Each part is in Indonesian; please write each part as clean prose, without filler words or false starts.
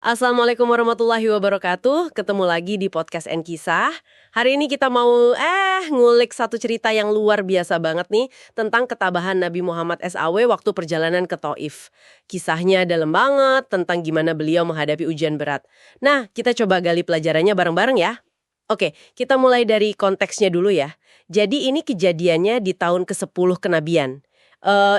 Assalamualaikum warahmatullahi wabarakatuh. Ketemu lagi di podcast N-Kisah. Hari ini kita mau ngulik satu cerita yang luar biasa banget nih tentang ketabahan Nabi Muhammad SAW waktu perjalanan ke Taif. Kisahnya dalam banget tentang gimana beliau menghadapi ujian berat. Nah, kita coba gali pelajarannya bareng-bareng ya. Oke, kita mulai dari konteksnya dulu ya. Jadi ini kejadiannya di tahun ke-10 kenabian.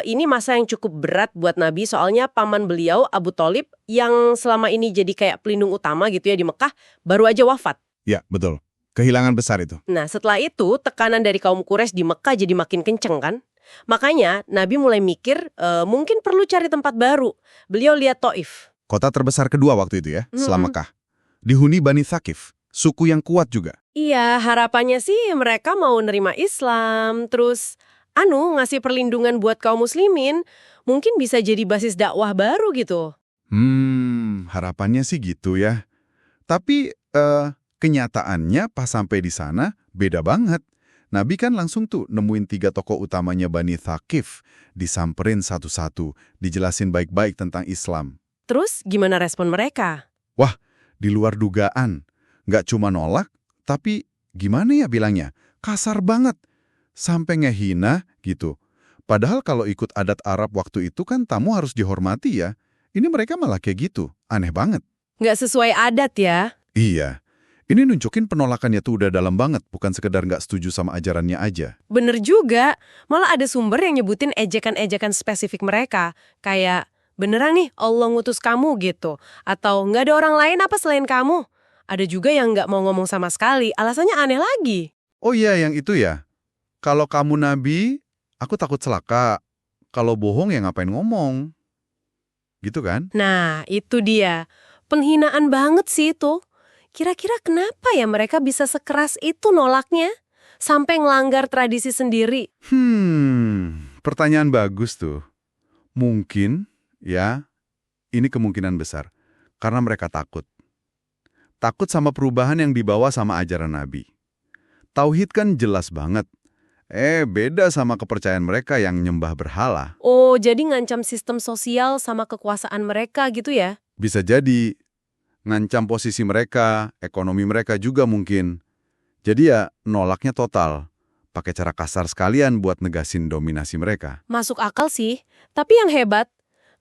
Ini masa yang cukup berat buat Nabi soalnya paman beliau Abu Thalib yang selama ini jadi kayak pelindung utama gitu ya di Mekah baru aja wafat. Ya, betul. Kehilangan besar itu. Nah setelah itu tekanan dari kaum Quraisy di Mekah jadi makin kenceng kan. Makanya Nabi mulai mikir mungkin perlu cari tempat baru. Beliau lihat Taif. Kota terbesar kedua waktu itu ya, setelah Mekah. Dihuni Bani Thaqif, suku yang kuat juga. Iya, harapannya sih mereka mau nerima Islam, terus ngasih perlindungan buat kaum muslimin, mungkin bisa jadi basis dakwah baru gitu. Harapannya sih gitu ya. Tapi kenyataannya pas sampai di sana beda banget. Nabi kan langsung tuh nemuin 3 tokoh utamanya Bani Thaqif, disamperin satu-satu, dijelasin baik-baik tentang Islam. Terus gimana respon mereka? Wah, di luar dugaan. Nggak cuma nolak, tapi gimana ya bilangnya? Kasar banget. Sampai ngehina gitu. Padahal kalau ikut adat Arab waktu itu kan tamu harus dihormati ya. Ini mereka malah kayak gitu. Aneh banget. Nggak sesuai adat ya? Iya. Ini nunjukin penolakannya tuh udah dalam banget, bukan sekedar nggak setuju sama ajarannya aja. Bener juga. Malah ada sumber yang nyebutin ejekan-ejekan spesifik mereka. Kayak, beneran nih Allah ngutus kamu gitu. Atau nggak ada orang lain apa selain kamu? Ada juga yang nggak mau ngomong sama sekali. Alasannya aneh lagi. Oh iya, yang itu ya. Kalau kamu Nabi, aku takut celaka. Kalau bohong ya ngapain ngomong. Gitu kan? Nah, itu dia. Penghinaan banget sih itu. Kira-kira kenapa ya mereka bisa sekeras itu nolaknya? Sampai ngelanggar tradisi sendiri. Pertanyaan bagus tuh. Mungkin, ya, ini kemungkinan besar. Karena mereka takut. Takut sama perubahan yang dibawa sama ajaran Nabi. Tauhid kan jelas banget. Beda sama kepercayaan mereka yang nyembah berhala. Oh, jadi ngancam sistem sosial sama kekuasaan mereka gitu ya? Bisa jadi ngancam posisi mereka, ekonomi mereka juga mungkin. Jadi ya nolaknya total. Pakai cara kasar sekalian buat negasin dominasi mereka. Masuk akal sih. Tapi yang hebat,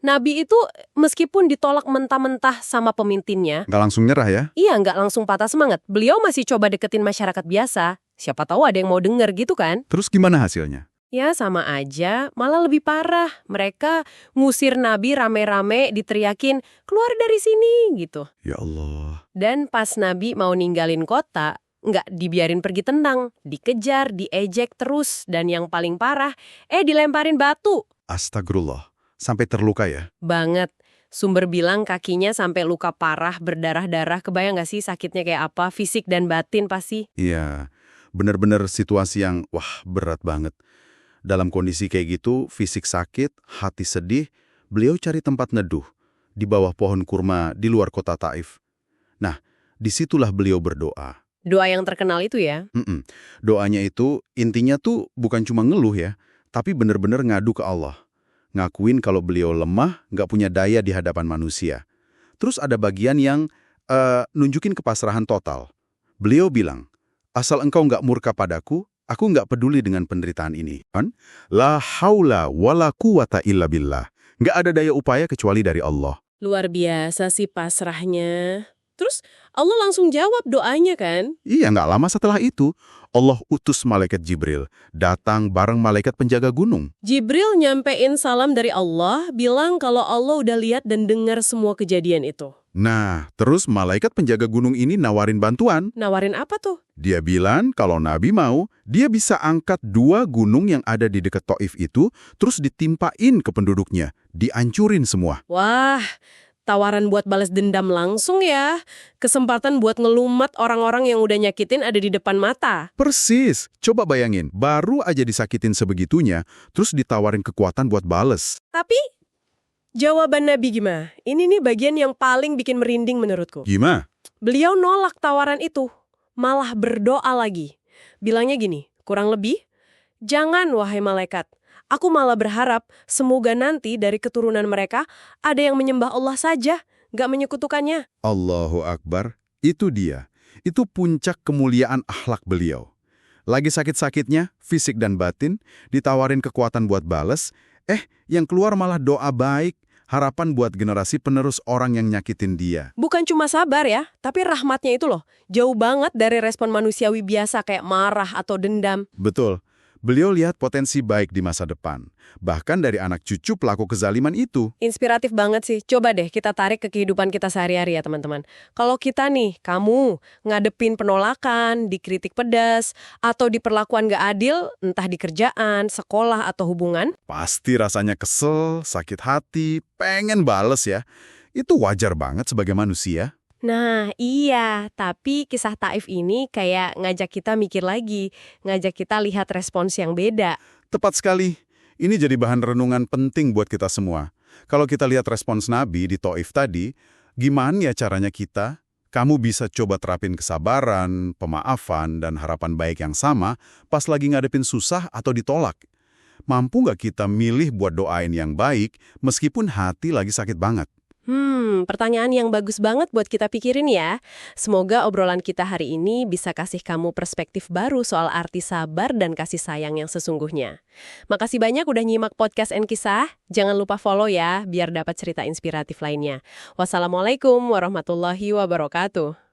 Nabi itu meskipun ditolak mentah-mentah sama pemimpinnya, Nggak langsung nyerah ya? iya nggak langsung patah semangat. Beliau masih coba deketin masyarakat biasa. Siapa tahu ada yang mau denger gitu kan? Terus gimana hasilnya? Ya sama aja, malah lebih parah. Mereka ngusir Nabi rame-rame diteriakin, keluar dari sini gitu. Ya Allah. Dan pas Nabi mau ninggalin kota, nggak dibiarin pergi tenang. Dikejar, diejek terus, dan yang paling parah, dilemparin batu. Astagfirullah. Sampai terluka ya? Banget. Sumber bilang kakinya sampai luka parah, berdarah-darah. Kebayang nggak sih sakitnya kayak apa? Fisik dan batin pasti. Iya. Benar-benar situasi yang berat banget. Dalam kondisi kayak gitu, fisik sakit, hati sedih, beliau cari tempat neduh di bawah pohon kurma di luar kota Taif. Nah, disitulah beliau berdoa. Doa yang terkenal itu ya? Doanya itu intinya tuh bukan cuma ngeluh ya, tapi benar-benar ngadu ke Allah. Ngakuin kalau beliau lemah, nggak punya daya di hadapan manusia. Terus ada bagian yang nunjukin kepasrahan total. Beliau bilang, asal engkau nggak murka padaku, aku nggak peduli dengan penderitaan ini. Kan? La haula wala quwata illa billah. Nggak ada daya upaya kecuali dari Allah. Luar biasa sih pasrahnya. Terus Allah langsung jawab doanya kan? Iya, nggak lama setelah itu, Allah utus malaikat Jibril, datang bareng malaikat penjaga gunung. Jibril nyampein salam dari Allah, bilang kalau Allah udah lihat dan dengar semua kejadian itu. Nah, terus malaikat penjaga gunung ini nawarin bantuan. Nawarin apa tuh? Dia bilang kalau Nabi mau, dia bisa angkat 2 gunung yang ada di dekat Taif itu, terus ditimpain ke penduduknya, dihancurin semua. Wah, tawaran buat balas dendam langsung ya. Kesempatan buat ngelumat orang-orang yang udah nyakitin ada di depan mata. Persis, coba bayangin, baru aja disakitin sebegitunya, terus ditawarin kekuatan buat bales. Tapi, jawaban Nabi gimana? Ini nih bagian yang paling bikin merinding menurutku. Gimana? Beliau nolak tawaran itu, malah berdoa lagi. Bilangnya gini, kurang lebih, jangan wahai malaikat, aku malah berharap semoga nanti dari keturunan mereka ada yang menyembah Allah saja, nggak menyekutukannya. Allahu Akbar, itu dia. Itu puncak kemuliaan akhlak beliau. Lagi sakit-sakitnya, fisik dan batin, ditawarin kekuatan buat bales, yang keluar malah doa baik, harapan buat generasi penerus orang yang nyakitin dia. Bukan cuma sabar ya, tapi rahmatnya itu loh, jauh banget dari respon manusiawi biasa kayak marah atau dendam. Betul. Beliau lihat potensi baik di masa depan, bahkan dari anak cucu pelaku kezaliman itu. Inspiratif banget sih. Coba deh kita tarik ke kehidupan kita sehari-hari ya teman-teman. Kalau kita nih, kamu ngadepin penolakan, dikritik pedas, atau diperlakuan gak adil, entah di kerjaan, sekolah, atau hubungan. Pasti rasanya kesel, sakit hati, pengen bales ya. Itu wajar banget sebagai manusia. Nah, iya. Tapi kisah Taif ini kayak ngajak kita mikir lagi, ngajak kita lihat respons yang beda. Tepat sekali. Ini jadi bahan renungan penting buat kita semua. Kalau kita lihat respons Nabi di Taif tadi, gimana ya caranya kita? Kamu bisa coba terapin kesabaran, pemaafan, dan harapan baik yang sama pas lagi ngadepin susah atau ditolak. Mampu nggak kita milih buat doain yang baik meskipun hati lagi sakit banget? Pertanyaan yang bagus banget buat kita pikirin ya. Semoga obrolan kita hari ini bisa kasih kamu perspektif baru soal arti sabar dan kasih sayang yang sesungguhnya. Makasih banyak udah nyimak podcast Kisah. Jangan lupa follow ya, biar dapat cerita inspiratif lainnya. Wassalamualaikum warahmatullahi wabarakatuh.